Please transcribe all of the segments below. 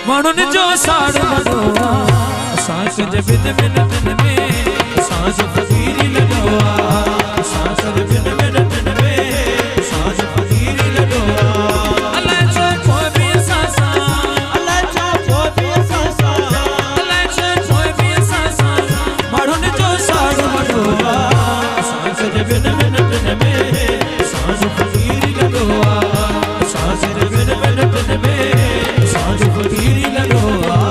माण्हुनि जो साड़ वॾो आ सांस जे बिन बिन बिन में सांस फ़क़ीरी लॻो आ सांस जे बिन बिन बिन में सांस फ़क़ीरी लॻो आ अलाए छो पोइ बि असां सां अलाए छो पोइ बि असां सां अलाए छो पोइ बि असां सां माण्हुनि जो साड़ वॾो आ सांस जे बिन बिन बिन में सांस फ़क़ीरी लॻो आ सांस जे बिन बिन बिन में सांस फ़क़ीरी लॻो आ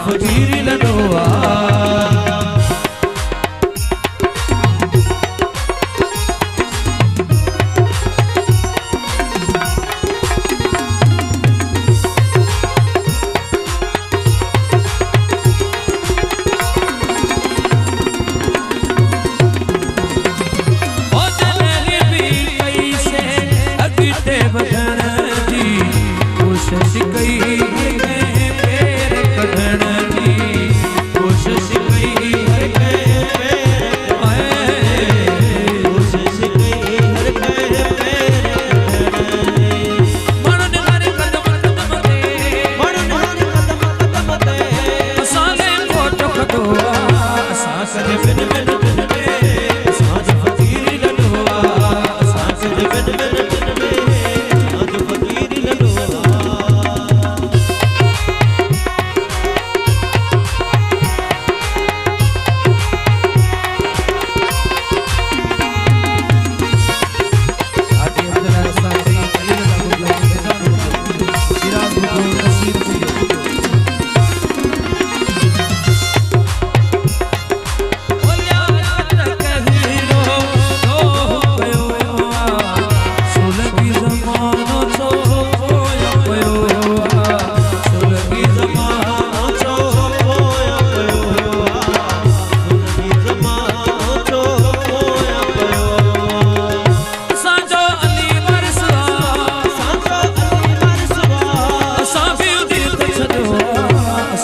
फ़क़ीरी लॻो आ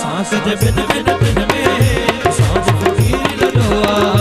सांस जे बिन बिन बिन में सांस फ़क़ीरी लॻो आ